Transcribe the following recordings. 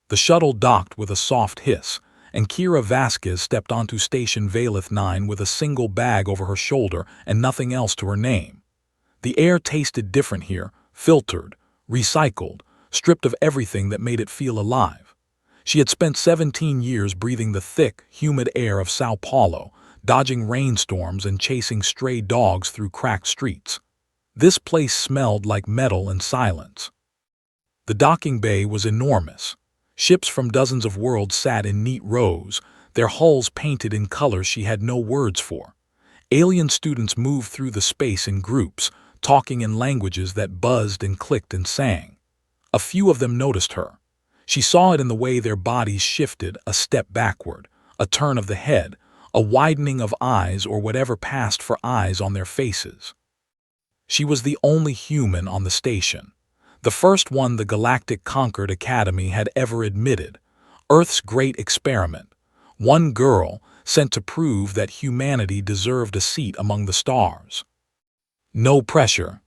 The shuttle docked with a soft hiss, and Kira Vasquez stepped onto Station Veilith 9 with a single bag over her shoulder and nothing else to her name. The air tasted different here, filtered, recycled, stripped of everything that made it feel alive. She had spent 17 years breathing the thick, humid air of Sao Paulo, dodging rainstorms and chasing stray dogs through cracked streets. This place smelled like metal and silence. The docking bay was enormous. Ships from dozens of worlds sat in neat rows, their hulls painted in colors she had no words for. Alien students moved through the space in groups, talking in languages that buzzed and clicked and sang. A few of them noticed her. She saw it in the way their bodies shifted, a step backward, a turn of the head, a widening of eyes or whatever passed for eyes on their faces. She was the only human on the station. The first one the Galactic Concord Academy had ever admitted. Earth's great experiment. One girl sent to prove that humanity deserved a seat among the stars. No pressure.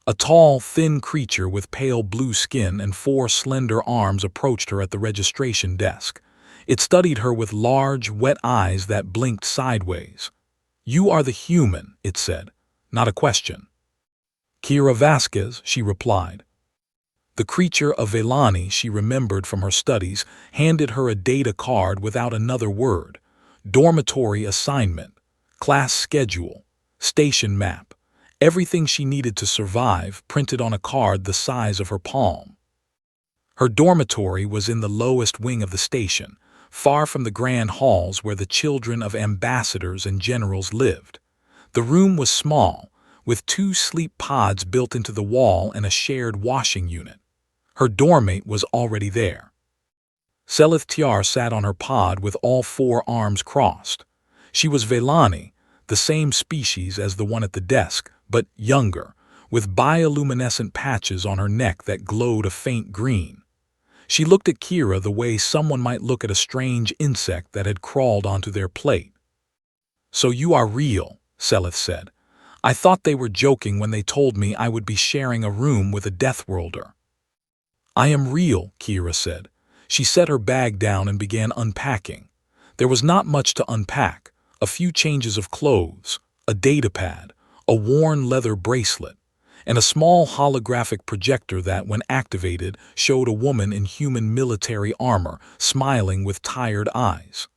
A tall, thin creature with pale blue skin and 4 slender arms approached her at the registration desk. It studied her with large, wet eyes that blinked sideways. "You are the human," it said, "not a question." "Kira Vasquez," she replied. The creature of Veilani she remembered from her studies handed her a data card without another word. Dormitory assignment, class schedule, station map, everything she needed to survive printed on a card the size of her palm. Her dormitory was in the lowest wing of the station, far from the grand halls where the children of ambassadors and generals lived. The room was small, with 2 sleep pods built into the wall and a shared washing unit. Her doormate was already there. Selith Tiar sat on her pod with all 4 arms crossed. She was Veilani, the same species as the one at the desk, but younger, with bioluminescent patches on her neck that glowed a faint green. She looked at Kira the way someone might look at a strange insect that had crawled onto their plate. "So you are real," Selith said. "I thought they were joking when they told me I would be sharing a room with a Deathworlder." "I am real," Kira said. She set her bag down and began unpacking. There was not much to unpack. A few changes of clothes, a datapad, a worn leather bracelet, and a small holographic projector that, when activated, showed a woman in human military armor, smiling with tired eyes.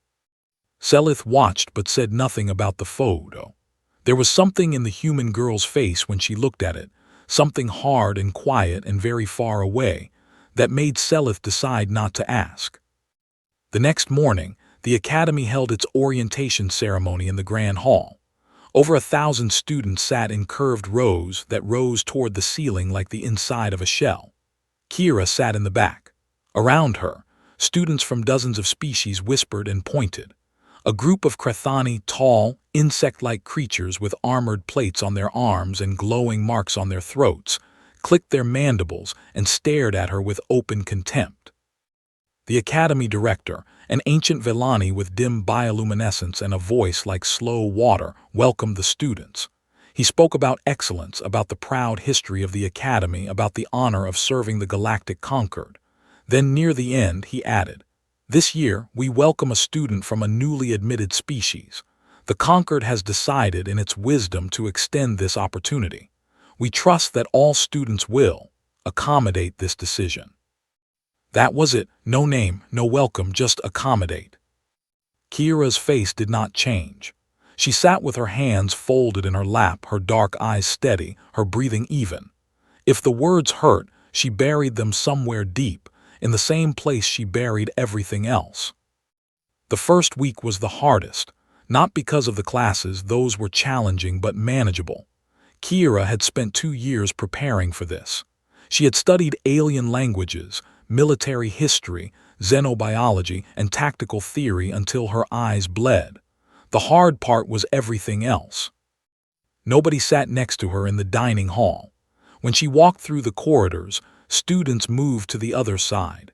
Selith watched but said nothing about the photo. There was something in the human girl's face when she looked at it, something hard and quiet and very far away, that made Selith decide not to ask. The next morning, the Academy held its orientation ceremony in the Grand Hall. Over 1,000 students sat in curved rows that rose toward the ceiling like the inside of a shell. Kira sat in the back. Around her, students from dozens of species whispered and pointed. A group of Krethani, tall, insect-like creatures with armored plates on their arms and glowing marks on their throats, clicked their mandibles and stared at her with open contempt. The Academy director, an ancient Veilani with dim bioluminescence and a voice like slow water, welcomed the students. He spoke about excellence, about the proud history of the Academy, about the honor of serving the Galactic Concord. Then near the end, he added, "This year, we welcome a student from a newly admitted species. The Concord has decided in its wisdom to extend this opportunity. We trust that all students will accommodate this decision." That was it. No name, no welcome, just accommodate. Kira's face did not change. She sat with her hands folded in her lap, her dark eyes steady, her breathing even. If the words hurt, she buried them somewhere deep, in the same place she buried everything else. The first week was the hardest, not because of the classes, those were challenging but manageable. Kira had spent 2 years preparing for this. She had studied alien languages, military history, xenobiology, and tactical theory until her eyes bled. The hard part was everything else. Nobody sat next to her in the dining hall. When she walked through the corridors, students moved to the other side.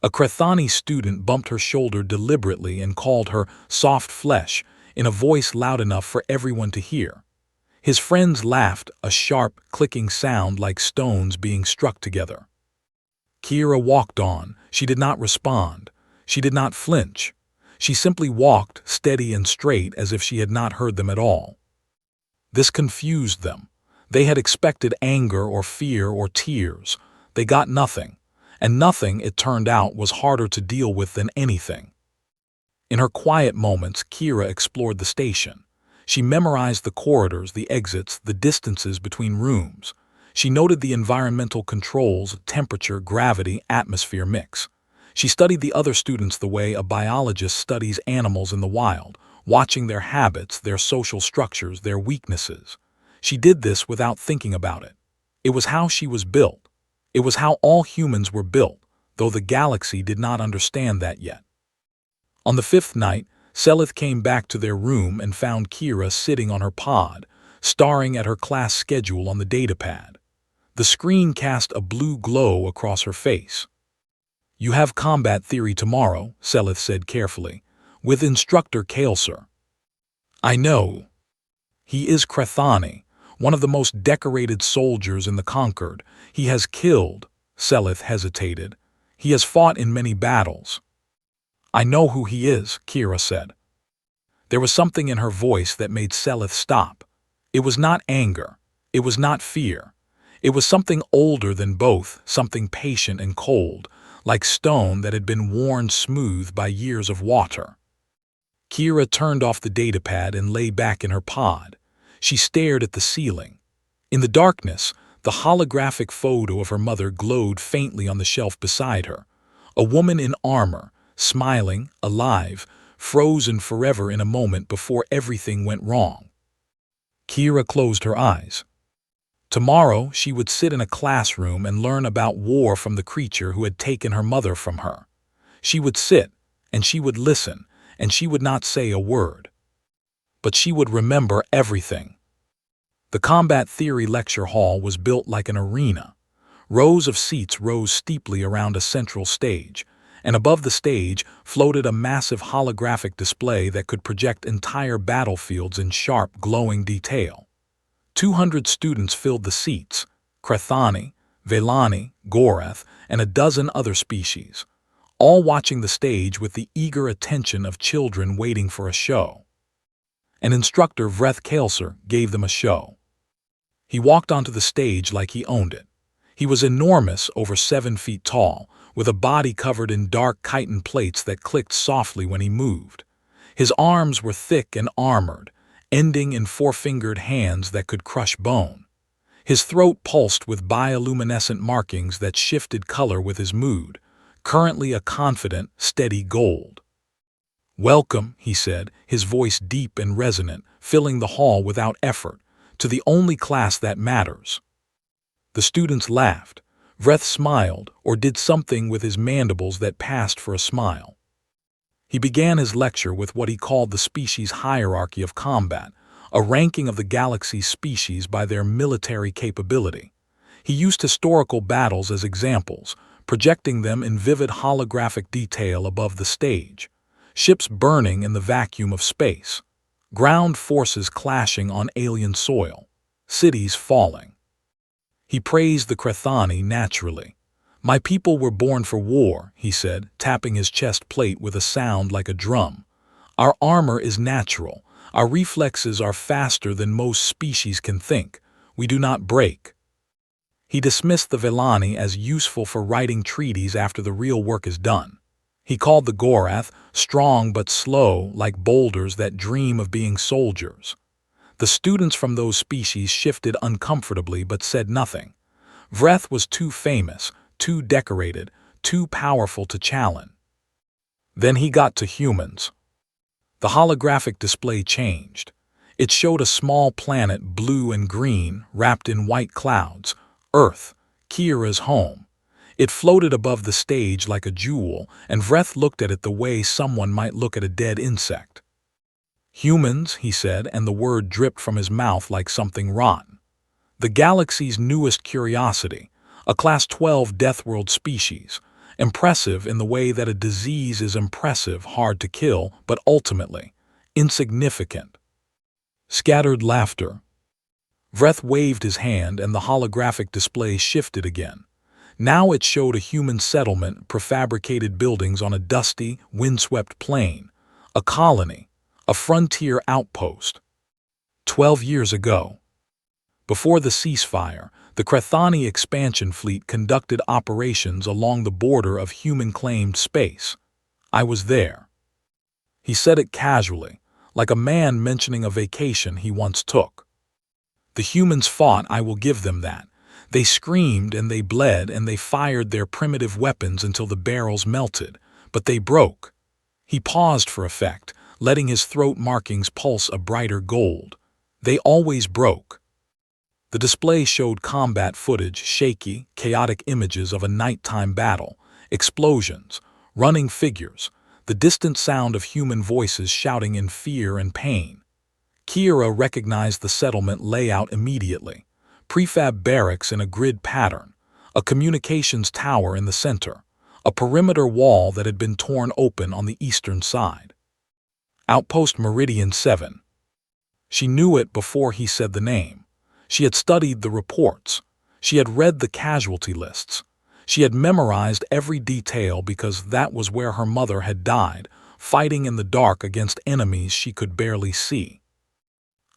A Krethani student bumped her shoulder deliberately and called her soft flesh in a voice loud enough for everyone to hear. His friends laughed, a sharp, clicking sound like stones being struck together. Kira walked on, She did not respond. She did not flinch. She simply walked, steady and straight, as if she had not heard them at all. This confused them. They had expected anger or fear or tears. They got nothing. And nothing, it turned out, was harder to deal with than anything. In her quiet moments, Kira explored the station. She memorized the corridors, the exits, the distances between rooms. She noted the environmental controls, temperature, gravity, atmosphere mix. She studied the other students the way a biologist studies animals in the wild, watching their habits, their social structures, their weaknesses. She did this without thinking about it. It was how she was built. It was how all humans were built, though the galaxy did not understand that yet. On the fifth night, Veilith came back to their room and found Kira sitting on her pod, staring at her class schedule on the datapad. The screen cast a blue glow across her face. "You have combat theory tomorrow," Veilith said carefully, "with Instructor Kaelsir." "I know. He is Krethani, one of the most decorated soldiers in the Conquered. He has killed," Veilith hesitated. "He has fought in many battles." "I know who he is," Kira said. There was something in her voice that made Veilith stop. It was not anger. It was not fear. It was something older than both, something patient and cold, like stone that had been worn smooth by years of water. Kira turned off the datapad and lay back in her pod. She stared at the ceiling. In the darkness, the holographic photo of her mother glowed faintly on the shelf beside her. A woman in armor, smiling, alive, frozen forever in a moment before everything went wrong. Kira closed her eyes. Tomorrow, she would sit in a classroom and learn about war from the creature who had taken her mother from her. She would sit, and she would listen, and she would not say a word. But she would remember everything. The combat theory lecture hall was built like an arena. Rows of seats rose steeply around a central stage, and above the stage floated a massive holographic display that could project entire battlefields in sharp, glowing detail. 200 students filled the seats, Krethani, Veilani, Goreth, and a dozen other species, all watching the stage with the eager attention of children waiting for a show. An instructor, Breth Kaelsir, gave them a show. He walked onto the stage like he owned it. He was enormous, over 7 feet tall, with a body covered in dark chitin plates that clicked softly when he moved. His arms were thick and armored, ending in 4-fingered hands that could crush bone. His throat pulsed with bioluminescent markings that shifted color with his mood, currently a confident, steady gold. "Welcome," he said, his voice deep and resonant, filling the hall without effort, "to the only class that matters." The students laughed. Breth smiled, or did something with his mandibles that passed for a smile. He began his lecture with what he called the species hierarchy of combat, a ranking of the galaxy's species by their military capability. He used historical battles as examples, projecting them in vivid holographic detail above the stage. Ships burning in the vacuum of space, ground forces clashing on alien soil, cities falling. He praised the Krethani naturally. "My people were born for war," he said, tapping his chest plate with a sound like a drum. "Our armor is natural. Our reflexes are faster than most species can think. We do not break." He dismissed the Veilani as useful for writing treaties after the real work is done. He called the Goreth strong but slow, like boulders that dream of being soldiers. The students from those species shifted uncomfortably but said nothing. Breth was too famous, too decorated, too powerful to challenge. Then he got to humans. The holographic display changed. It showed a small planet, blue and green, wrapped in white clouds, Earth, Kira's home. It floated above the stage like a jewel, and Breth looked at it the way someone might look at a dead insect. "Humans," he said, and the word dripped from his mouth like something rotten. "The galaxy's newest curiosity, a Class 12 Deathworld species, impressive in the way that a disease is impressive, hard to kill, but ultimately insignificant." Scattered laughter. Breth waved his hand and the holographic display shifted again. Now it showed a human settlement, prefabricated buildings on a dusty, windswept plain, a colony, a frontier outpost. 12 years ago. Before the ceasefire, the Crethani expansion fleet conducted operations along the border of human-claimed space. I was there. He said it casually, like a man mentioning a vacation he once took. The humans fought, I will give them that. They screamed and they bled and they fired their primitive weapons until the barrels melted, but they broke. He paused for effect, letting his throat markings pulse a brighter gold. They always broke. The display showed combat footage, shaky, chaotic images of a nighttime battle, explosions, running figures, the distant sound of human voices shouting in fear and pain. Kira recognized the settlement layout immediately. Prefab barracks in a grid pattern, a communications tower in the center, a perimeter wall that had been torn open on the eastern side. Outpost Meridian 7. She knew it before he said the name. She had studied the reports. She had read the casualty lists. She had memorized every detail because that was where her mother had died, fighting in the dark against enemies she could barely see.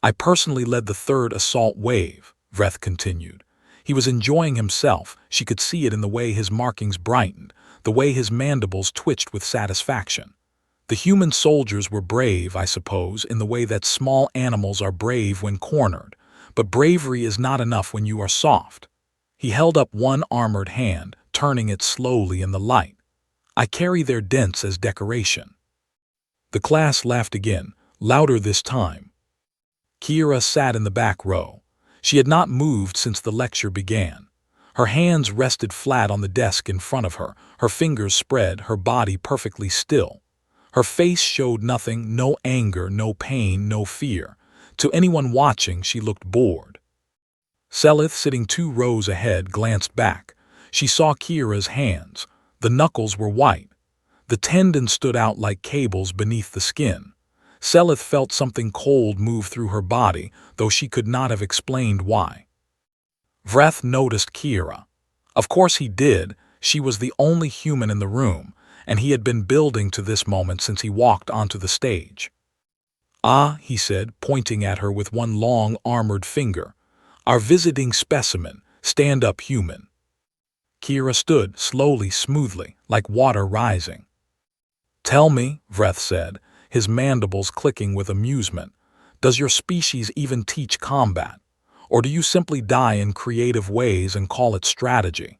I personally led the third assault wave, Breth continued. He was enjoying himself. She could see it in the way his markings brightened, the way his mandibles twitched with satisfaction. The human soldiers were brave, I suppose, in the way that small animals are brave when cornered, but bravery is not enough when you are soft. He held up one armored hand, turning it slowly in the light. I carry their dents as decoration. The class laughed again, louder this time. Kira sat in the back row. She had not moved since the lecture began. Her hands rested flat on the desk in front of her, her fingers spread, her body perfectly still. Her face showed nothing, no anger, no pain, no fear. To anyone watching, she looked bored. Veilith, sitting 2 rows ahead, glanced back. She saw Kira's hands. The knuckles were white. The tendons stood out like cables beneath the skin. Veilith felt something cold move through her body, though she could not have explained why. Breth noticed Kira. Of course he did. She was the only human in the room, and he had been building to this moment since he walked onto the stage. Ah, he said, pointing at her with one long armored finger. Our visiting specimen, stand-up human. Kira stood, slowly, smoothly, like water rising. Tell me, Breth said, his mandibles clicking with amusement, does your species even teach combat? Or do you simply die in creative ways and call it strategy?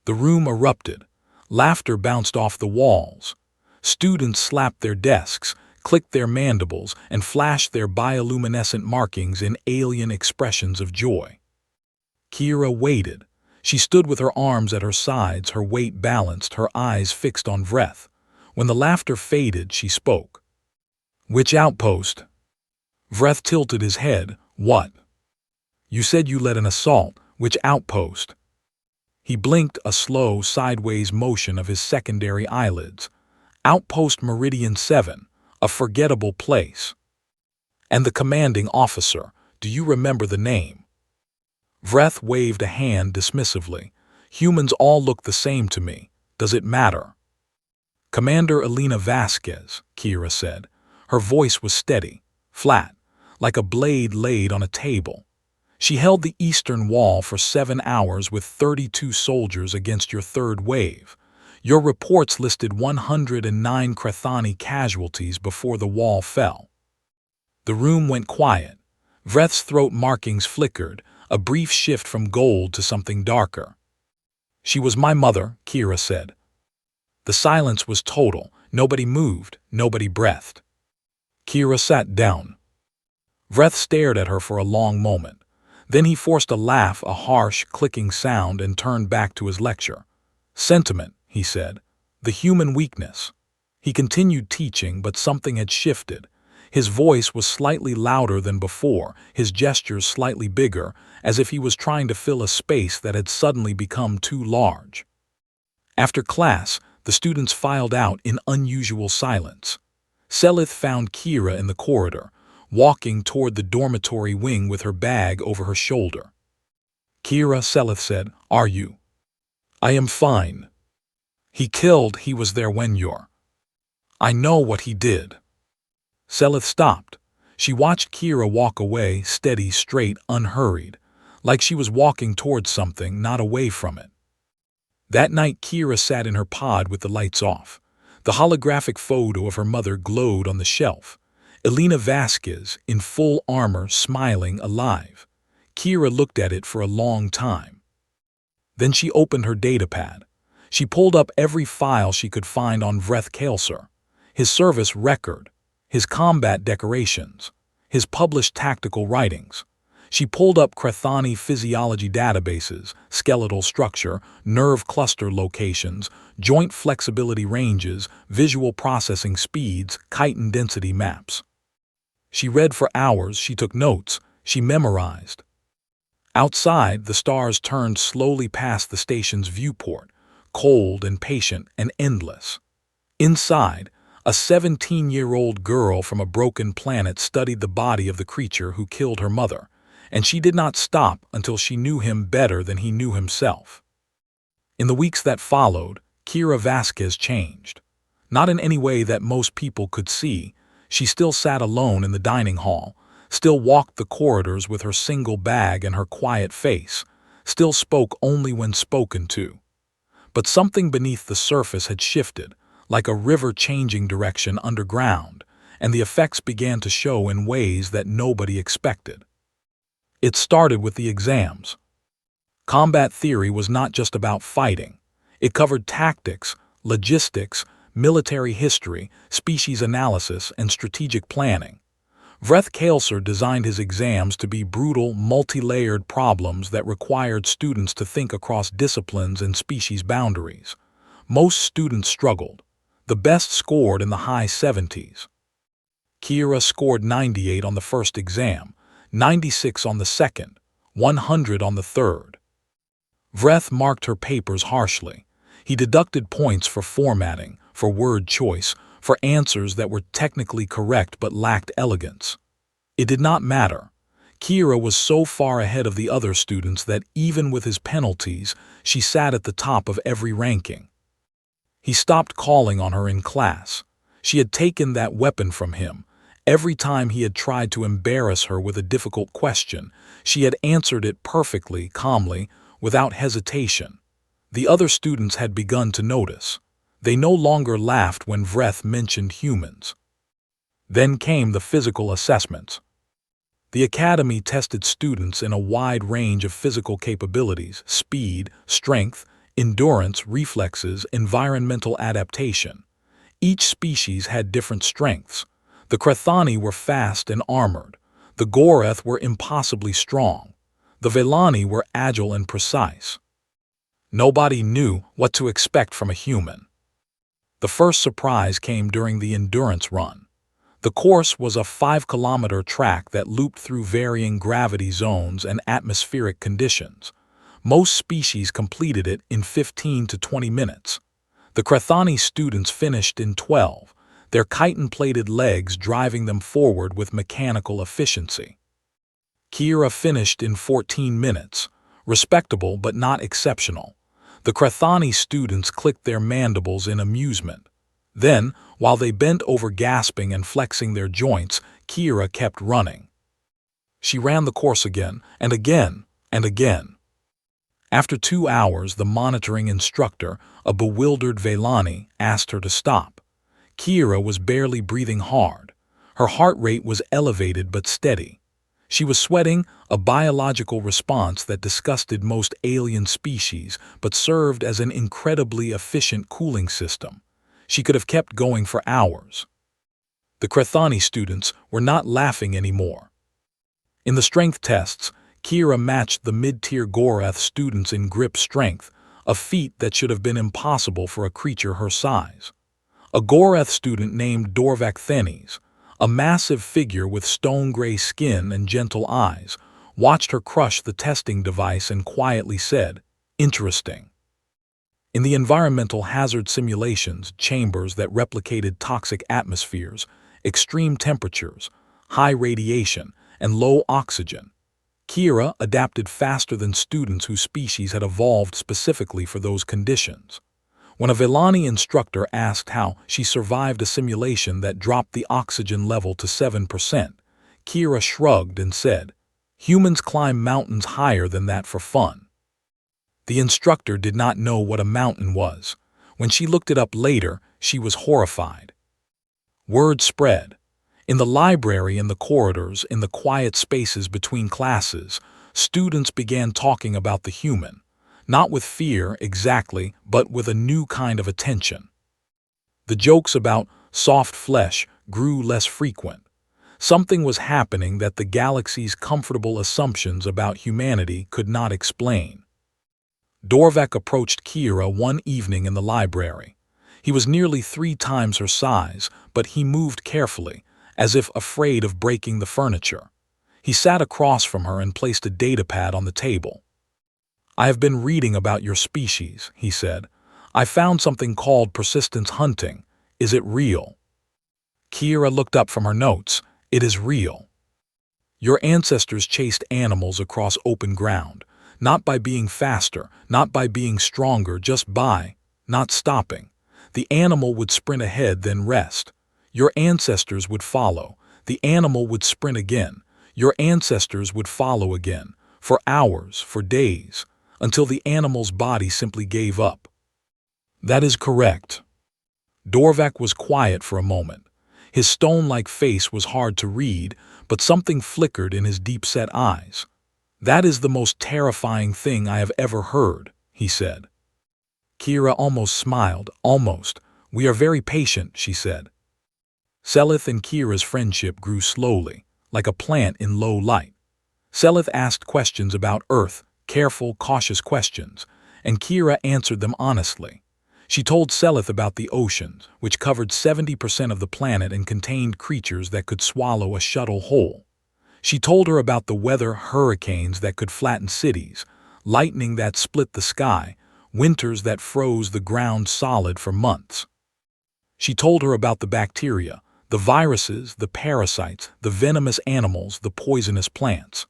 The room erupted. Laughter bounced off the walls. Students slapped their desks, clicked their mandibles, and flashed their bioluminescent markings in alien expressions of joy. Kira waited. She stood with her arms at her sides, her weight balanced, her eyes fixed on Breth. When the laughter faded, she spoke. Which outpost? Breth tilted his head. What? You said you led an assault. Which outpost? He blinked, a slow, sideways motion of his secondary eyelids. Outpost Meridian 7, a forgettable place. And the commanding officer, do you remember the name? Breth waved a hand dismissively. Humans all look the same to me. Does it matter? Commander Elena Vasquez, Kira said. Her voice was steady, flat, like a blade laid on a table. She held the eastern wall for 7 hours with 32 soldiers against your third wave. Your reports listed 109 Crethani casualties before the wall fell. The room went quiet. Breth's throat markings flickered, a brief shift from gold to something darker. She was my mother, Kira said. The silence was total. Nobody moved, nobody breathed. Kira sat down. Breth stared at her for a long moment. Then he forced a laugh, a harsh, clicking sound, and turned back to his lecture. Sentiment, he said. The human weakness. He continued teaching, but something had shifted. His voice was slightly louder than before, his gestures slightly bigger, as if he was trying to fill a space that had suddenly become too large. After class, the students filed out in unusual silence. Veilith found Kira in the corridor, walking toward the dormitory wing with her bag over her shoulder. Kira, Veilith said, are you? I am fine. He was there when you're. I know what he did. Selith stopped. She watched Kira walk away, steady, straight, unhurried, like she was walking towards something, not away from it. That night Kira sat in her pod with the lights off. The holographic photo of her mother glowed on the shelf. Elena Vasquez, in full armor, smiling, alive. Kira looked at it for a long time. Then she opened her datapad. She pulled up every file she could find on Breth Kael'ser, his service record, his combat decorations, his published tactical writings. She pulled up Crethani physiology databases, skeletal structure, nerve cluster locations, joint flexibility ranges, visual processing speeds, chitin density maps. She read for hours, she took notes, she memorized. Outside, the stars turned slowly past the station's viewport, cold and patient and endless. Inside, a 17-year-old girl from a broken planet studied the body of the creature who killed her mother, and she did not stop until she knew him better than he knew himself. In the weeks that followed, Kira Vasquez changed. Not in any way that most people could see. She still sat alone in the dining hall, still walked the corridors with her single bag and her quiet face, still spoke only when spoken to. But something beneath the surface had shifted, like a river changing direction underground, and the effects began to show in ways that nobody expected. It started with the exams. Combat theory was not just about fighting. It covered tactics, logistics, military history, species analysis, and strategic planning. Breth Kael'ser designed his exams to be brutal, multi-layered problems that required students to think across disciplines and species boundaries. Most students struggled. The best scored in the high 70s. Kira scored 98 on the first exam, 96 on the second, 100 on the third. Breth marked her papers harshly. He deducted points for formatting, for word choice, for answers that were technically correct but lacked elegance. It did not matter. Kira was so far ahead of the other students that even with his penalties, she sat at the top of every ranking. He stopped calling on her in class. She had taken that weapon from him. Every time he had tried to embarrass her with a difficult question, she had answered it perfectly, calmly, without hesitation. The other students had begun to notice. They no longer laughed when Breth mentioned humans. Then came the physical assessments. The academy tested students in a wide range of physical capabilities: speed, strength, endurance, reflexes, environmental adaptation. Each species had different strengths. The Crethani were fast and armored. The Goreth were impossibly strong. The Veilani were agile and precise. Nobody knew what to expect from a human. The first surprise came during the endurance run. The course was a 5-kilometer track that looped through varying gravity zones and atmospheric conditions. Most species completed it in 15 to 20 minutes. The Crethani students finished in 12, their chitin-plated legs driving them forward with mechanical efficiency. Kira finished in 14 minutes, respectable but not exceptional. The Crethani students clicked their mandibles in amusement. Then, while they bent over gasping and flexing their joints, Kira kept running. She ran the course again, and again, and again. After 2 hours, the monitoring instructor, a bewildered Veilani, asked her to stop. Kira was barely breathing hard. Her heart rate was elevated but steady. She was sweating, a biological response that disgusted most alien species but served as an incredibly efficient cooling system. She could have kept going for hours. The Crethani students were not laughing anymore. In the strength tests, Kira matched the mid-tier Goreth students in grip strength, a feat that should have been impossible for a creature her size. A Goreth student named Dorvak Thenes, a massive figure with stone-gray skin and gentle eyes, watched her crush the testing device and quietly said, "Interesting." In the environmental hazard simulations, chambers that replicated toxic atmospheres, extreme temperatures, high radiation, and low oxygen, Kira adapted faster than students whose species had evolved specifically for those conditions. When a Veilani instructor asked how she survived a simulation that dropped the oxygen level to 7%, Kira shrugged and said, "Humans climb mountains higher than that for fun." The instructor did not know what a mountain was. When she looked it up later, she was horrified. Word spread. In the library, in the corridors, in the quiet spaces between classes, students began talking about the human, not with fear exactly, but with a new kind of attention. The jokes about soft flesh grew less frequent. Something was happening that the galaxy's comfortable assumptions about humanity could not explain. Dorvak approached Kira one evening in the library. He was nearly 3 times her size, but he moved carefully, as if afraid of breaking the furniture. He sat across from her and placed a datapad on the table. "I have been reading about your species," he said. "I found something called persistence hunting. Is it real?" Kira looked up from her notes. "It is real. Your ancestors chased animals across open ground, not by being faster, not by being stronger, just by not stopping. The animal would sprint ahead, then rest. Your ancestors would follow. The animal would sprint again. Your ancestors would follow again, for hours, for days, until the animal's body simply gave up." "That is correct." Dorvak was quiet for a moment. His stone-like face was hard to read, but something flickered in his deep-set eyes. "That is the most terrifying thing I have ever heard," he said. Kira almost smiled, almost. "We are very patient," she said. Veilith and Kira's friendship grew slowly, like a plant in low light. Veilith asked questions about Earth, careful, cautious questions, and Kira answered them honestly. She told Veilith about the oceans, which covered 70% of the planet and contained creatures that could swallow a shuttle whole. She told her about the weather, hurricanes that could flatten cities, lightning that split the sky, winters that froze the ground solid for months. She told her about the bacteria, the viruses, the parasites, the venomous animals, the poisonous plants.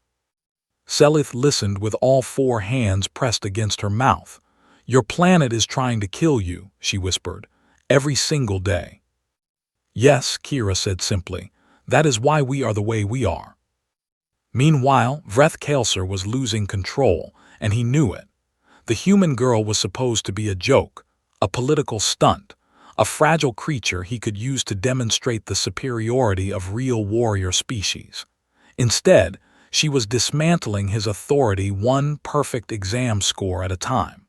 Veilith listened with all 4 hands pressed against her mouth. "Your planet is trying to kill you," she whispered, "every single day." "Yes," Kira said simply, "that is why we are the way we are." Meanwhile, Breth was losing control, and he knew it. The human girl was supposed to be a joke, a political stunt, a fragile creature he could use to demonstrate the superiority of real warrior species. Instead, she was dismantling his authority one perfect exam score at a time.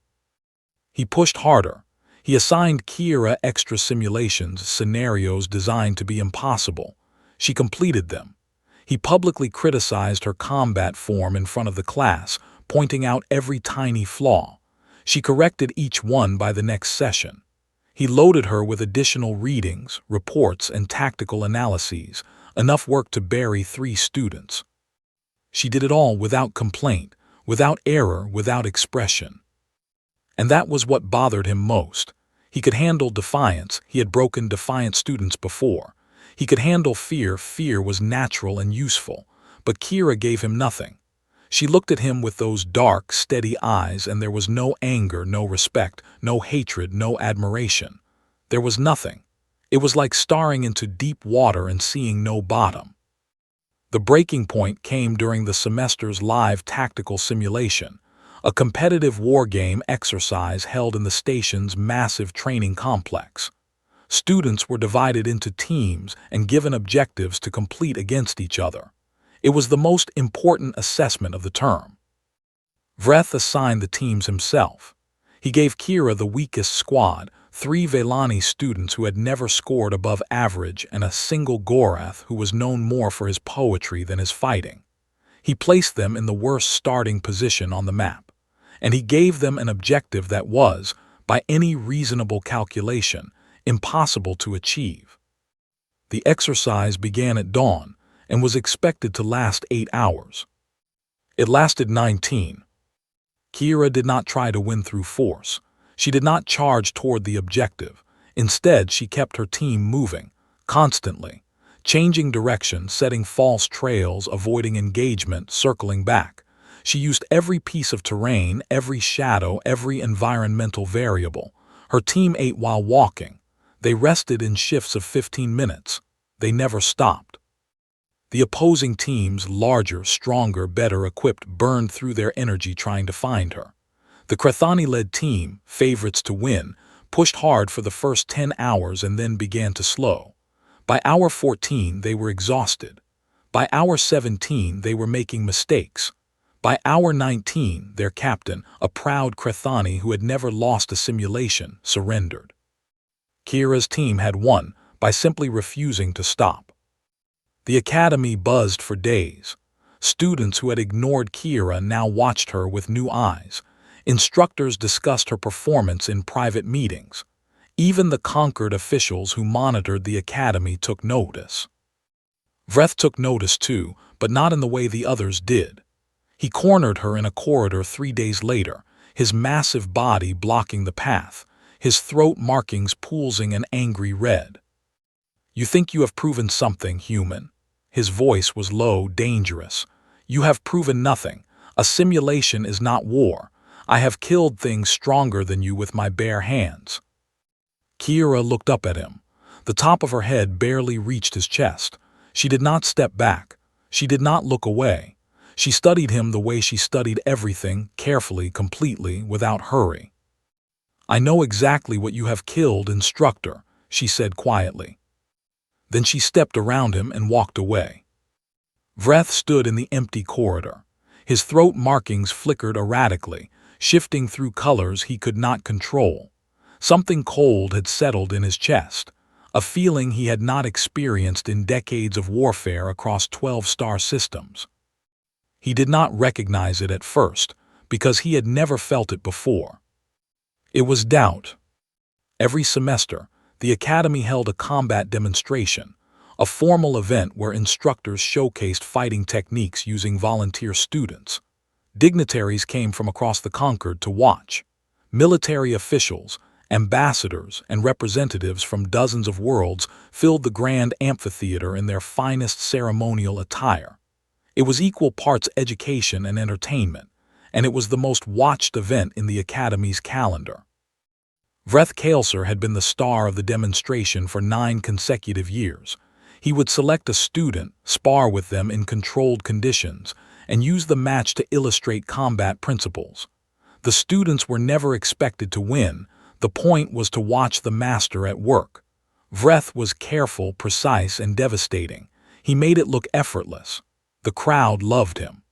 He pushed harder. He assigned Kira extra simulations, scenarios designed to be impossible. She completed them. He publicly criticized her combat form in front of the class, pointing out every tiny flaw. She corrected each one by the next session. He loaded her with additional readings, reports, and tactical analyses, enough work to bury 3 students. She did it all without complaint, without error, without expression. And that was what bothered him most. He could handle defiance. He had broken defiant students before. He could handle fear. Fear was natural and useful. But Kira gave him nothing. She looked at him with those dark, steady eyes, and there was no anger, no respect, no hatred, no admiration. There was nothing. It was like staring into deep water and seeing no bottom. The breaking point came during the semester's live tactical simulation, a competitive wargame exercise held in the station's massive training complex. Students were divided into teams and given objectives to complete against each other. It was the most important assessment of the term. Breth assigned the teams himself. He gave Kira the weakest squad, 3 Veilani students who had never scored above average and a single Gorath who was known more for his poetry than his fighting. He placed them in the worst starting position on the map, and he gave them an objective that was, by any reasonable calculation, impossible to achieve. The exercise began at dawn and was expected to last 8 hours. It lasted 19. Kira did not try to win through force. She did not charge toward the objective. Instead, she kept her team moving, constantly, changing direction, setting false trails, avoiding engagement, circling back. She used every piece of terrain, every shadow, every environmental variable. Her team ate while walking. They rested in shifts of 15 minutes. They never stopped. The opposing teams, larger, stronger, better equipped, burned through their energy trying to find her. The Crethani-led team, favorites to win, pushed hard for the first 10 hours and then began to slow. By hour 14, they were exhausted. By hour 17, they were making mistakes. By hour 19, their captain, a proud Crethani who had never lost a simulation, surrendered. Kira's team had won by simply refusing to stop. The academy buzzed for days. Students who had ignored Kira now watched her with new eyes. Instructors discussed her performance in private meetings. Even the conquered officials who monitored the academy took notice. Breth took notice too, but not in the way the others did. He cornered her in a corridor 3 days later, his massive body blocking the path, his throat markings pulsing an angry red. "You think you have proven something, human?" His voice was low, dangerous. "You have proven nothing. A simulation is not war. I have killed things stronger than you with my bare hands." Kira looked up at him. The top of her head barely reached his chest. She did not step back. She did not look away. She studied him the way she studied everything, carefully, completely, without hurry. "I know exactly what you have killed, instructor," she said quietly. Then she stepped around him and walked away. Breth stood in the empty corridor. His throat markings flickered erratically, shifting through colors he could not control. Something cold had settled in his chest, a feeling he had not experienced in decades of warfare across 12 star systems. He did not recognize it at first, because he had never felt it before. It was doubt. Every semester, the Academy held a combat demonstration, a formal event where instructors showcased fighting techniques using volunteer students. Dignitaries came from across the Concord to watch. Military officials, ambassadors, and representatives from dozens of worlds filled the grand amphitheater in their finest ceremonial attire. It was equal parts education and entertainment, and it was the most watched event in the Academy's calendar. Breth Kaelser had been the star of the demonstration for 9 consecutive years. He would select a student, spar with them in controlled conditions, and use the match to illustrate combat principles. The students were never expected to win. The point was to watch the master at work. Breth was careful, precise, and devastating. He made it look effortless. The crowd loved him.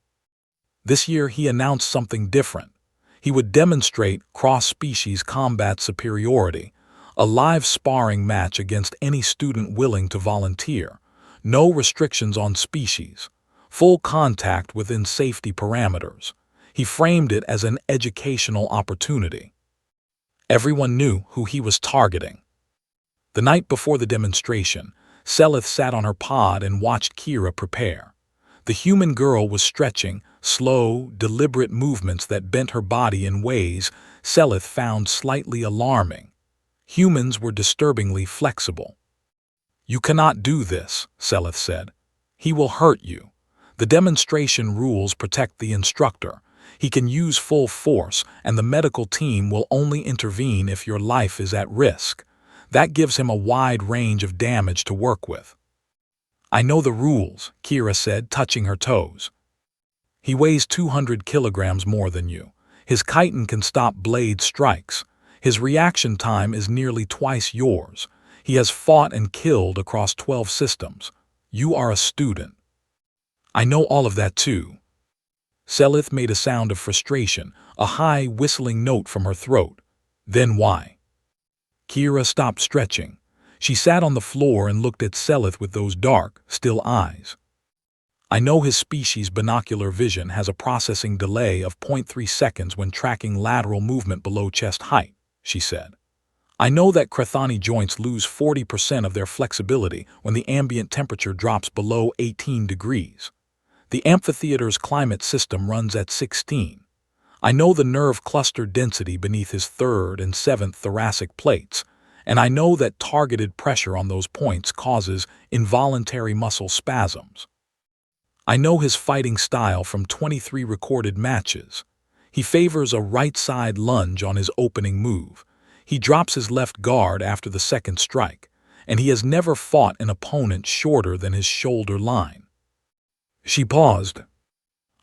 This year he announced something different. He would demonstrate cross-species combat superiority, a live sparring match against any student willing to volunteer, no restrictions on species, full contact within safety parameters. He framed it as an educational opportunity. Everyone knew who he was targeting. The night before the demonstration, Veilith sat on her pod and watched Kira prepare. The human girl was stretching, slow, deliberate movements that bent her body in ways Veilith found slightly alarming. Humans were disturbingly flexible. "You cannot do this," Veilith said. "He will hurt you. The demonstration rules protect the instructor. He can use full force, and the medical team will only intervene if your life is at risk. That gives him a wide range of damage to work with." "I know the rules," Kira said, touching her toes. "He weighs 200 kilograms more than you. His chitin can stop blade strikes. His reaction time is nearly twice yours. He has fought and killed across 12 systems. You are a student." "I know all of that too." Veilith made a sound of frustration, a high, whistling note from her throat. "Then why?" Kira stopped stretching. She sat on the floor and looked at Veilith with those dark, still eyes. "I know his species' binocular vision has a processing delay of 0.3 seconds when tracking lateral movement below chest height," she said. "I know that Crethani joints lose 40% of their flexibility when the ambient temperature drops below 18 degrees. The amphitheater's climate system runs at 16. I know the nerve cluster density beneath his 3rd and 7th thoracic plates, and I know that targeted pressure on those points causes involuntary muscle spasms." I know his fighting style from 23 recorded matches. He favors a right-side lunge on his opening move. He drops his left guard after the second strike, and he has never fought an opponent shorter than his shoulder line. She paused.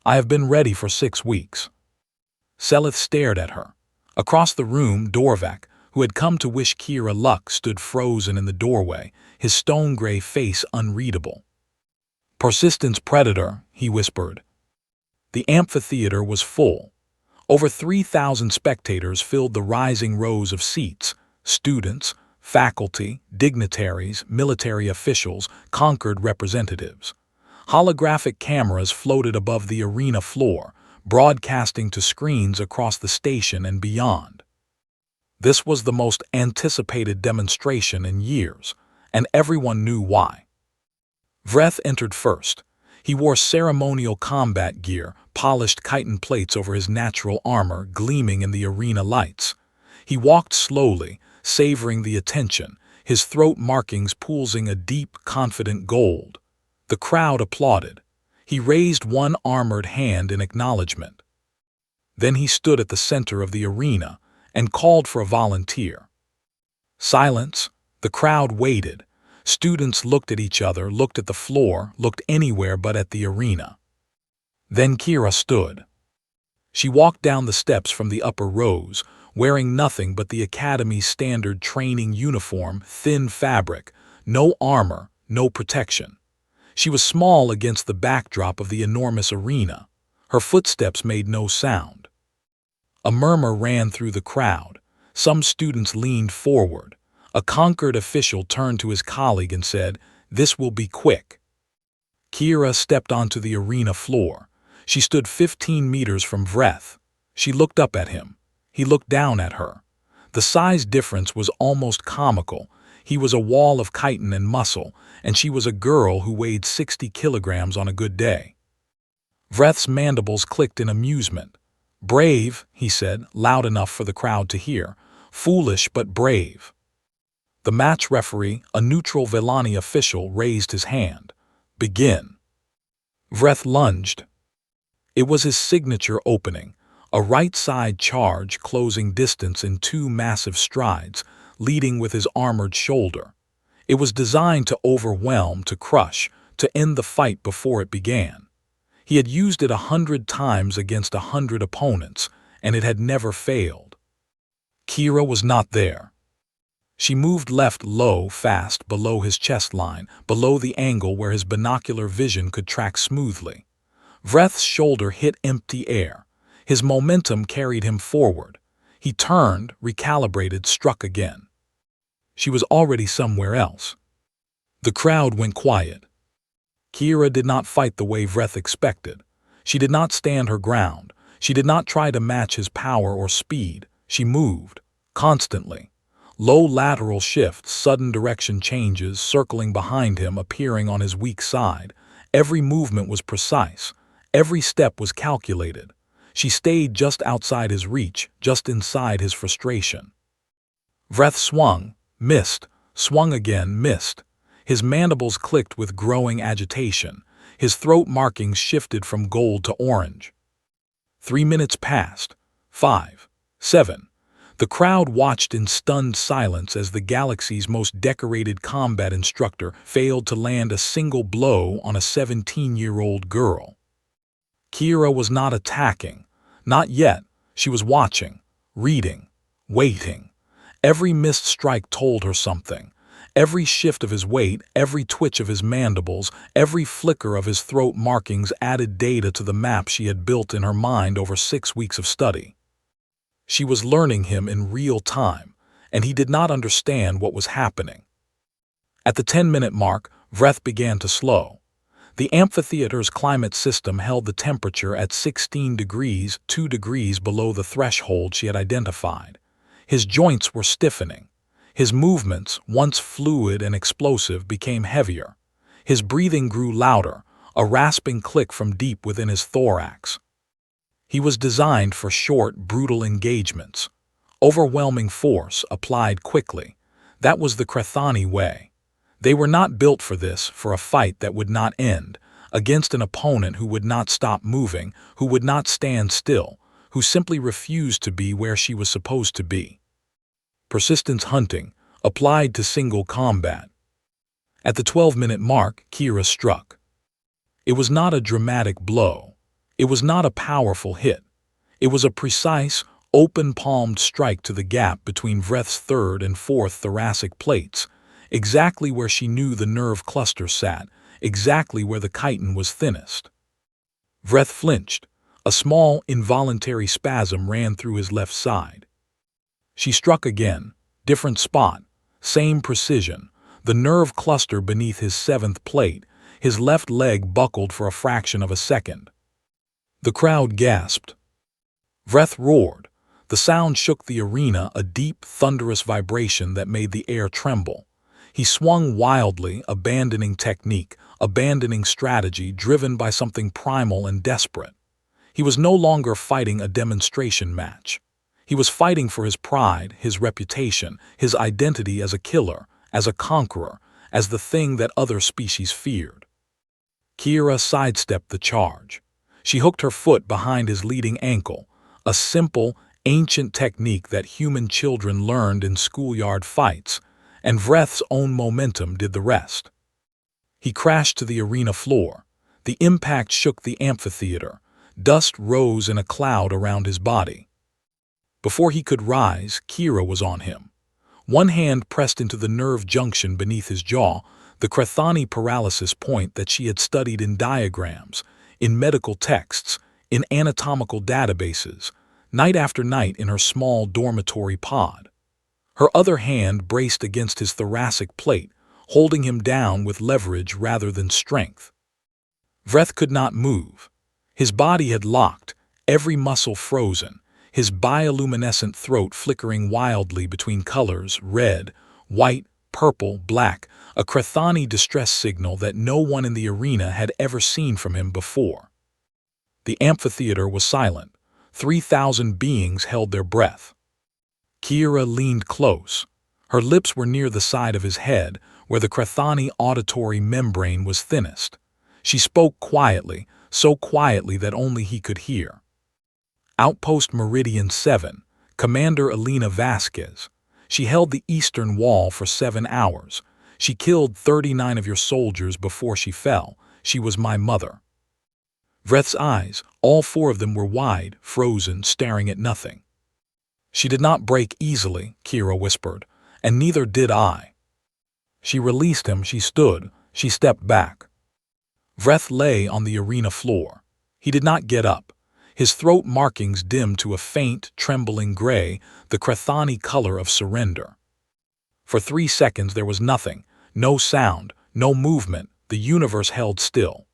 I have been ready for 6 weeks. Veilith stared at her. Across the room, Dorvac, who had come to wish Kira luck, stood frozen in the doorway, his stone-gray face unreadable. Persistence predator, he whispered. The amphitheater was full. Over 3,000 spectators filled the rising rows of seats. Students, faculty, dignitaries, military officials, conquered representatives. Holographic cameras floated above the arena floor, broadcasting to screens across the station and beyond. This was the most anticipated demonstration in years, and everyone knew why. Breth entered first. He wore ceremonial combat gear, polished chitin plates over his natural armor gleaming in the arena lights. He walked slowly, savoring the attention, his throat markings pulsing a deep, confident gold. The crowd applauded. He raised one armored hand in acknowledgement. Then he stood at the center of the arena and called for a volunteer. Silence. The crowd waited. Students looked at each other, looked at the floor, looked anywhere but at the arena. Then Kira stood. She walked down the steps from the upper rows, wearing nothing but the Academy's standard training uniform, thin fabric, no armor, no protection. She was small against the backdrop of the enormous arena. Her footsteps made no sound. A murmur ran through the crowd. Some students leaned forward. A conquered official turned to his colleague and said, "This will be quick." Kira stepped onto the arena floor. She stood 15 meters from Breth. She looked up at him. He looked down at her. The size difference was almost comical. He was a wall of chitin and muscle, and she was a girl who weighed 60 kilograms on a good day. Breth's mandibles clicked in amusement. "Brave," he said, loud enough for the crowd to hear. "Foolish but brave." The match referee, a neutral Vellani official, raised his hand. "Begin." Breth lunged. It was his signature opening, a right-side charge closing distance in 2 massive strides, leading with his armored shoulder. It was designed to overwhelm, to crush, to end the fight before it began. He had used it 100 times against 100 opponents, and it had never failed. Kira was not there. She moved left low, fast, below his chest line, below the angle where his binocular vision could track smoothly. Breth's shoulder hit empty air. His momentum carried him forward. He turned, recalibrated, struck again. She was already somewhere else. The crowd went quiet. Kira did not fight the way Breth expected. She did not stand her ground. She did not try to match his power or speed. She moved, constantly. Low lateral shifts, sudden direction changes, circling behind him, appearing on his weak side. Every movement was precise. Every step was calculated. She stayed just outside his reach, just inside his frustration. Breth swung, missed, swung again, missed. His mandibles clicked with growing agitation. His throat markings shifted from gold to orange. 3 minutes passed. 5, 7. The crowd watched in stunned silence as the galaxy's most decorated combat instructor failed to land a single blow on a 17-year-old girl. Kira was not attacking. Not yet. She was watching, reading, waiting. Every missed strike told her something. Every shift of his weight, every twitch of his mandibles, every flicker of his throat markings added data to the map she had built in her mind over 6 weeks of study. She was learning him in real time, and he did not understand what was happening. At the 10-minute mark, Breth began to slow. The amphitheater's climate system held the temperature at 16 degrees, 2 degrees below the threshold she had identified. His joints were stiffening. His movements, once fluid and explosive, became heavier. His breathing grew louder, a rasping click from deep within his thorax. He was designed for short, brutal engagements. Overwhelming force, applied quickly. That was the Crethani way. They were not built for this, for a fight that would not end, against an opponent who would not stop moving, who would not stand still, who simply refused to be where she was supposed to be. Persistence hunting, applied to single combat. At the 12-minute mark, Kira struck. It was not a dramatic blow. It was not a powerful hit. It was a precise, open-palmed strike to the gap between Vreth's third and fourth thoracic plates, exactly where she knew the nerve cluster sat, exactly where the chitin was thinnest. Vreth flinched. A small, involuntary spasm ran through his left side. She struck again, different spot, same precision, the nerve cluster beneath his seventh plate. His left leg buckled for a fraction of a second. The crowd gasped. Vreth roared. The sound shook the arena, a deep, thunderous vibration that made the air tremble. He swung wildly, abandoning technique, abandoning strategy, driven by something primal and desperate. He was no longer fighting a demonstration match. He was fighting for his pride, his reputation, his identity as a killer, as a conqueror, as the thing that other species feared. Kira sidestepped the charge. She hooked her foot behind his leading ankle, a simple, ancient technique that human children learned in schoolyard fights, and Vreth's own momentum did the rest. He crashed to the arena floor. The impact shook the amphitheater. Dust rose in a cloud around his body. Before he could rise, Kira was on him. One hand pressed into the nerve junction beneath his jaw, the Crethani paralysis point that she had studied in diagrams, in medical texts, in anatomical databases, night after night in her small dormitory pod. Her other hand braced against his thoracic plate, holding him down with leverage rather than strength. Vreth could not move. His body had locked, every muscle frozen, his bioluminescent throat flickering wildly between colors, red, white, purple, black, a Crethani distress signal that no one in the arena had ever seen from him before. The amphitheater was silent. 3,000 beings held their breath. Kira leaned close. Her lips were near the side of his head, where the Crethani auditory membrane was thinnest. She spoke quietly, so quietly that only he could hear. Outpost Meridian 7, Commander Elena Vasquez. She held the eastern wall for 7 hours. She killed 39 of your soldiers before she fell. She was my mother. Vreth's eyes, all 4 of them were wide, frozen, staring at nothing. She did not break easily, Kira whispered, and neither did I. She released him, she stood, she stepped back. Vreth lay on the arena floor. He did not get up. His throat markings dimmed to a faint, trembling gray, the Crethani color of surrender. For 3 seconds there was nothing, no sound, no movement, the universe held still.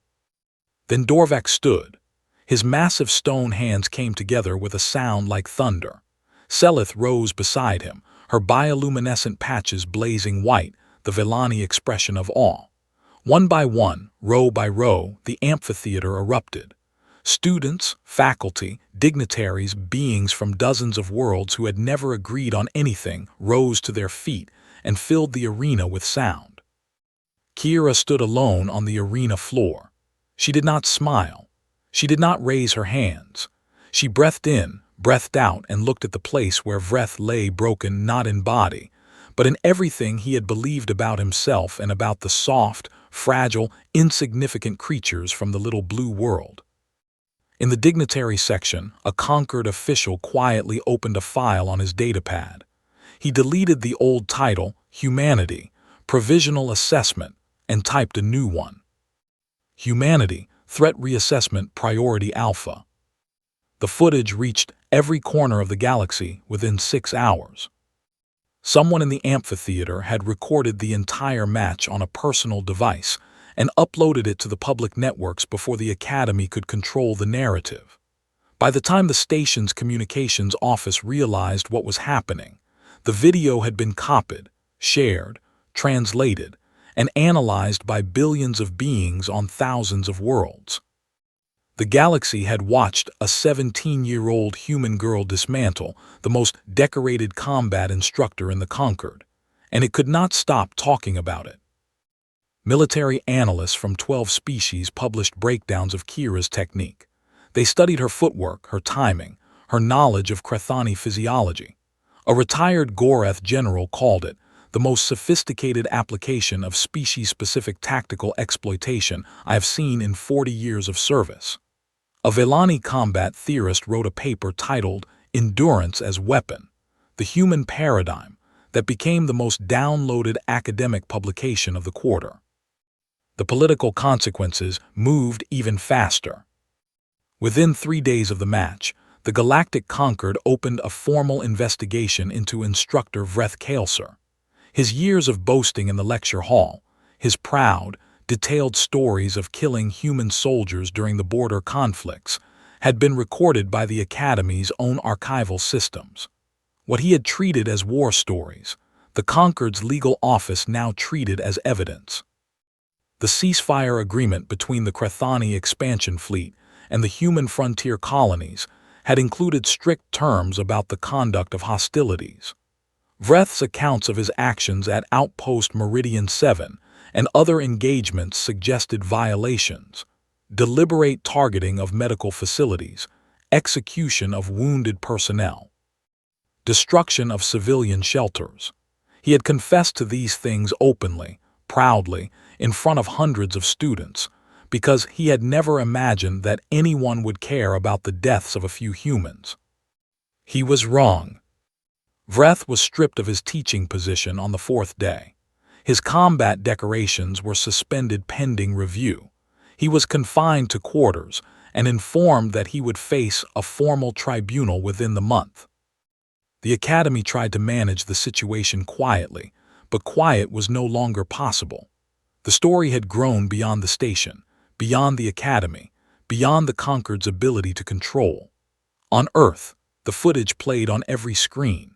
Then Dorvac stood. His massive stone hands came together with a sound like thunder. Selith rose beside him, her bioluminescent patches blazing white, the Vellani expression of awe. One by one, row by row, the amphitheater erupted. Students, faculty, dignitaries, beings from dozens of worlds who had never agreed on anything rose to their feet and filled the arena with sound. Kira stood alone on the arena floor. She did not smile. She did not raise her hands. She breathed in, breathed out, and looked at the place where Vreth lay broken not in body, but in everything he had believed about himself and about the soft, fragile, insignificant creatures from the little blue world. In the dignitary section, a conquered official quietly opened a file on his datapad. He deleted the old title, Humanity, Provisional Assessment, and typed a new one. Humanity, Threat Reassessment Priority Alpha. The footage reached every corner of the galaxy within 6 hours. Someone in the amphitheater had recorded the entire match on a personal device and uploaded it to the public networks before the Academy could control the narrative. By the time the station's communications office realized what was happening, the video had been copied, shared, translated, and analyzed by billions of beings on thousands of worlds. The galaxy had watched a 17-year-old human girl dismantle the most decorated combat instructor in the Conquered, and it could not stop talking about it. Military analysts from 12 species published breakdowns of Kira's technique. They studied her footwork, her timing, her knowledge of Crethani physiology. A retired Goreth general called it the most sophisticated application of species-specific tactical exploitation I have seen in 40 years of service. A Veilani combat theorist wrote a paper titled Endurance as Weapon, the Human Paradigm, that became the most downloaded academic publication of the quarter. The political consequences moved even faster. Within 3 days of the match, the Galactic Concord opened a formal investigation into instructor Breth. His years of boasting in the lecture hall, his proud, detailed stories of killing human soldiers during the border conflicts, had been recorded by the Academy's own archival systems. What he had treated as war stories, the Concord's legal office now treated as evidence. The ceasefire agreement between the Crethani expansion fleet and the human frontier colonies had included strict terms about the conduct of hostilities. Breth's accounts of his actions at Outpost Meridian 7 and other engagements suggested violations, deliberate targeting of medical facilities, execution of wounded personnel, destruction of civilian shelters. He had confessed to these things openly, proudly, in front of hundreds of students, because he had never imagined that anyone would care about the deaths of a few humans. He was wrong. Breth was stripped of his teaching position on the 4th day. His combat decorations were suspended pending review. He was confined to quarters and informed that he would face a formal tribunal within the month. The Academy tried to manage the situation quietly, but quiet was no longer possible. The story had grown beyond the station, beyond the Academy, beyond the Concord's ability to control. On Earth, the footage played on every screen.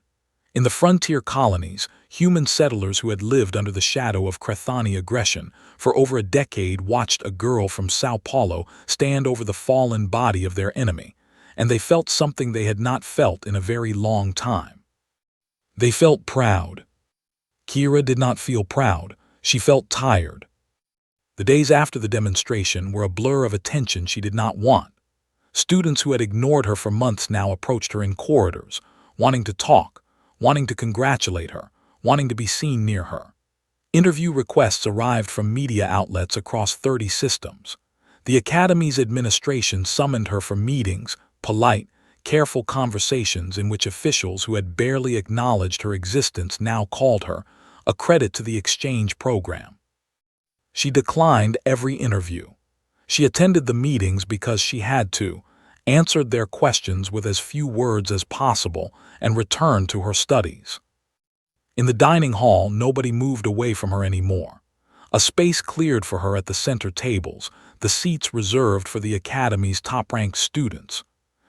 In the frontier colonies, human settlers who had lived under the shadow of Crethani aggression for over a decade watched a girl from Sao Paulo stand over the fallen body of their enemy, and they felt something they had not felt in a very long time. They felt proud. Kira did not feel proud. She felt tired. The days after the demonstration were a blur of attention she did not want. Students who had ignored her for months now approached her in corridors, wanting to talk, wanting to congratulate her, wanting to be seen near her. Interview requests arrived from media outlets across 30 systems. The Academy's administration summoned her for meetings, polite, careful conversations in which officials who had barely acknowledged her existence now called her, a credit to the exchange program. She declined every interview. She attended the meetings because she had to, answered their questions with as few words as possible, and returned to her studies. In the dining hall, nobody moved away from her anymore. A space cleared for her at the center tables, the seats reserved for the Academy's top-ranked students.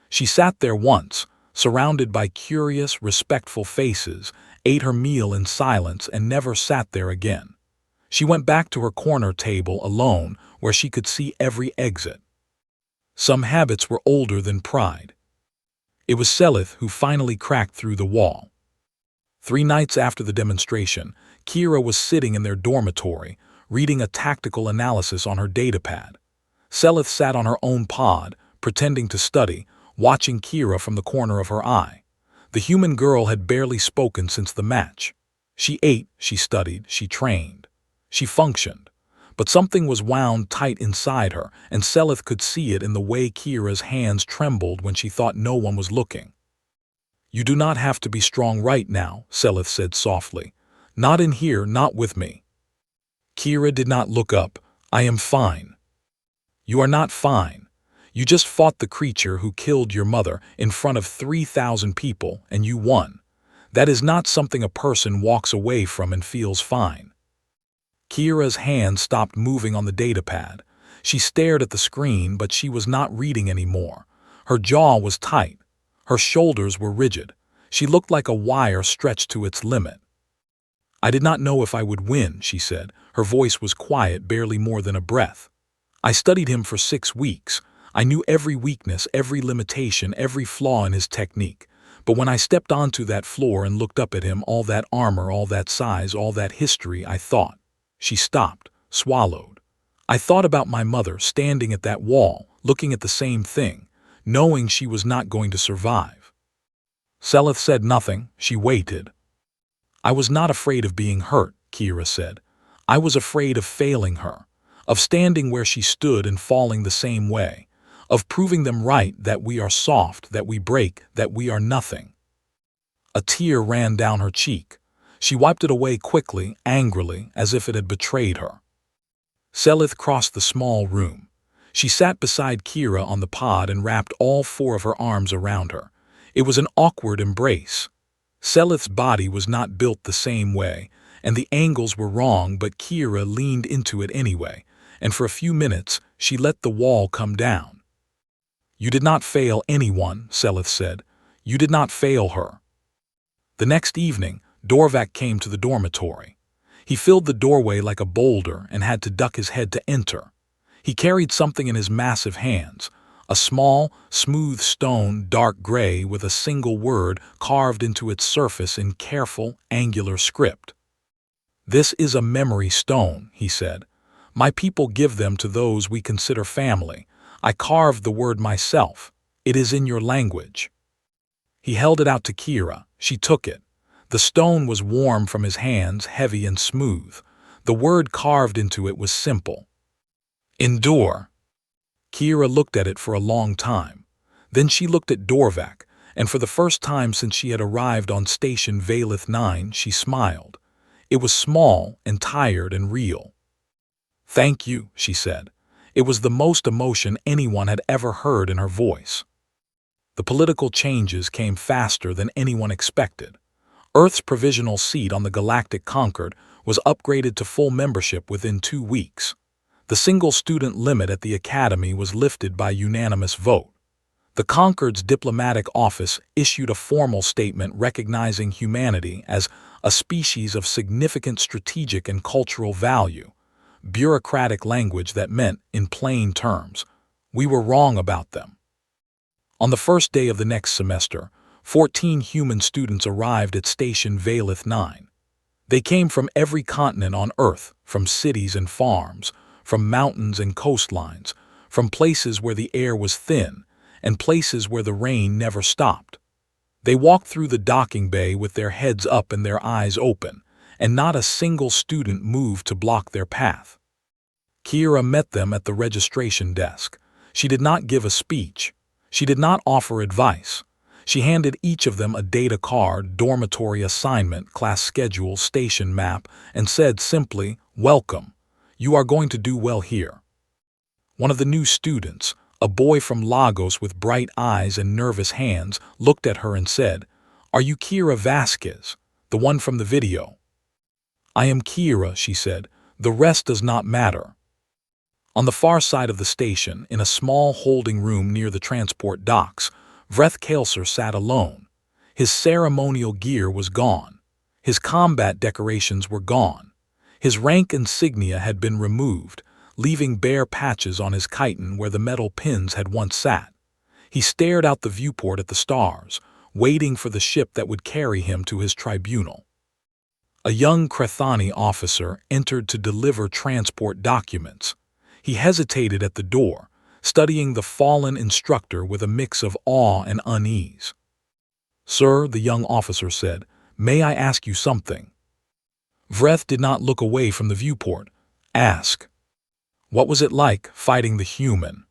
She sat there once, surrounded by curious, respectful faces, ate her meal in silence, and never sat there again. She went back to her corner table alone, where she could see every exit. Some habits were older than pride. It was Veilith who finally cracked through the wall. 3 nights after the demonstration, Kira was sitting in their dormitory, reading a tactical analysis on her datapad. Veilith sat on her own pod, pretending to study, watching Kira from the corner of her eye. The human girl had barely spoken since the match. She ate, she studied, she trained. She functioned. But something was wound tight inside her, and Veilith could see it in the way Kira's hands trembled when she thought no one was looking. "You do not have to be strong right now," Veilith said softly. "Not in here, not with me." Kira did not look up. "I am fine." "You are not fine. You just fought the creature who killed your mother in front of 3,000 people, and you won. That is not something a person walks away from and feels fine." Kira's hand stopped moving on the datapad. She stared at the screen, but she was not reading anymore. Her jaw was tight. Her shoulders were rigid. She looked like a wire stretched to its limit. "I did not know if I would win," she said. Her voice was quiet, barely more than a breath. "I studied him for 6 weeks. I knew every weakness, every limitation, every flaw in his technique. But when I stepped onto that floor and looked up at him, all that armor, all that size, all that history, I thought." She stopped, swallowed. I thought about my mother standing at that wall, looking at the same thing, knowing she was not going to survive. Selith said nothing. She waited. I was not afraid of being hurt, Kira said. I was afraid of failing her, of standing where she stood and falling the same way, of proving them right that we are soft, that we break, that we are nothing. A tear ran down her cheek. She wiped it away quickly, angrily, as if it had betrayed her. Selith crossed the small room. She sat beside Kira on the pod and wrapped all 4 of her arms around her. It was an awkward embrace. Selith's body was not built the same way, and the angles were wrong, but Kira leaned into it anyway, and for a few minutes she let the wall come down. You did not fail anyone, Selith said. You did not fail her. The next evening, Dorvac came to the dormitory. He filled the doorway like a boulder and had to duck his head to enter. He carried something in his massive hands, a small, smooth stone, dark gray, with a single word carved into its surface in careful, angular script. This is a memory stone, he said. My people give them to those we consider family. I carved the word myself. It is in your language. He held it out to Kira. She took it. The stone was warm from his hands, heavy and smooth. The word carved into it was simple. Endure. Kira looked at it for a long time. Then she looked at Dorvac, and for the first time since she had arrived on station Veilith 9, she smiled. It was small and tired and real. Thank you, she said. It was the most emotion anyone had ever heard in her voice. The political changes came faster than anyone expected. Earth's provisional seat on the Galactic Concord was upgraded to full membership within 2 weeks. The single student limit at the Academy was lifted by unanimous vote. The Concord's diplomatic office issued a formal statement recognizing humanity as a species of significant strategic and cultural value, bureaucratic language that meant, in plain terms, we were wrong about them. On the first day of the next semester, 14 human students arrived at Station Veilith 9. They came from every continent on Earth, from cities and farms, from mountains and coastlines, from places where the air was thin, and places where the rain never stopped. They walked through the docking bay with their heads up and their eyes open, and not a single student moved to block their path. Kira met them at the registration desk. She did not give a speech. She did not offer advice. She handed each of them a data card, dormitory assignment, class schedule, station map, and said simply, "Welcome. You are going to do well here." One of the new students, a boy from Lagos with bright eyes and nervous hands, looked at her and said, "Are you Kira Vasquez, the one from the video?" "I am Kira," she said. "The rest does not matter." On the far side of the station, in a small holding room near the transport docks, Breth Kaelser sat alone. His ceremonial gear was gone. His combat decorations were gone. His rank insignia had been removed, leaving bare patches on his chiton where the metal pins had once sat. He stared out the viewport at the stars, waiting for the ship that would carry him to his tribunal. A young Krethani officer entered to deliver transport documents. He hesitated at the door, studying the fallen instructor with a mix of awe and unease. "Sir," the young officer said, "may I ask you something?" Breth did not look away from the viewport. "Ask." "What was it like, fighting the human?"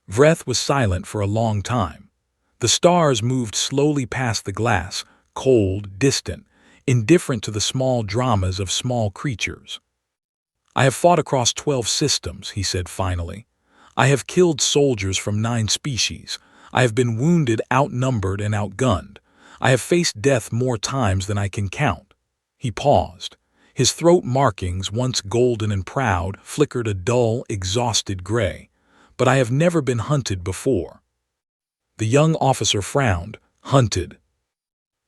Breth was silent for a long time. The stars moved slowly past the glass, cold, distant, indifferent to the small dramas of small creatures. "I have fought across 12 systems," he said finally. "I have killed soldiers from 9 species. I have been wounded, outnumbered, and outgunned. I have faced death more times than I can count." He paused. His throat markings, once golden and proud, flickered a dull, exhausted gray. "But I have never been hunted before." The young officer frowned. "Hunted?"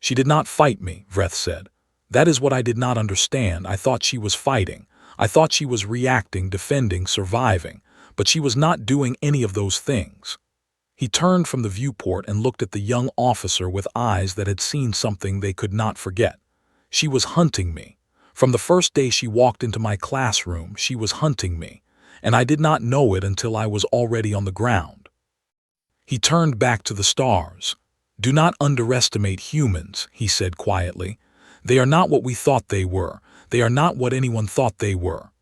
"She did not fight me," Breth said. "That is what I did not understand. I thought she was fighting. I thought she was reacting, defending, surviving. But she was not doing any of those things." He turned from the viewport and looked at the young officer with eyes that had seen something they could not forget. "She was hunting me. From the first day she walked into my classroom, she was hunting me, and I did not know it until I was already on the ground. He turned back to the stars. "Do not underestimate humans," he said quietly. "They are not what we thought they were. They are not what anyone thought they were."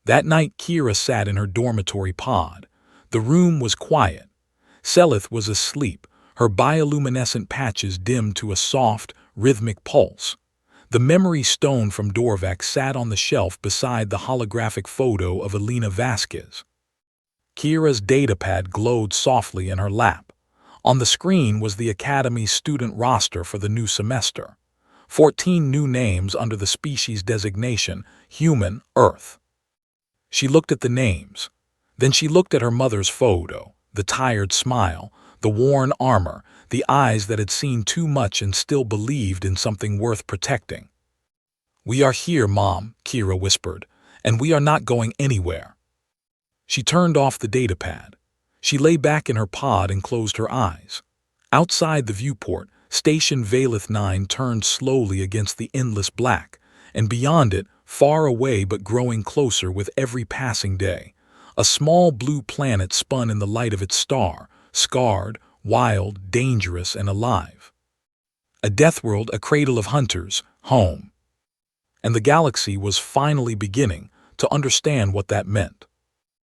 That night Kira sat in her dormitory pod. The room was quiet. Veilith was asleep, her bioluminescent patches dimmed to a soft, rhythmic pulse. The memory stone from Dorvac sat on the shelf beside the holographic photo of Elena Vasquez. Kira's datapad glowed softly in her lap. On the screen was the Academy's student roster for the new semester. 14 new names under the species designation, Human, Earth. She looked at the names. Then she looked at her mother's photo, the tired smile, the worn armor, the eyes that had seen too much and still believed in something worth protecting. "We are here, Mom," Kira whispered, "and we are not going anywhere." She turned off the datapad. She lay back in her pod and closed her eyes. Outside the viewport, Station Veilith 9 turned slowly against the endless black, and beyond it, far away but growing closer with every passing day, a small blue planet spun in the light of its star, scarred, wild, dangerous, and alive. A Deathworld, a cradle of hunters, home. And the galaxy was finally beginning to understand what that meant.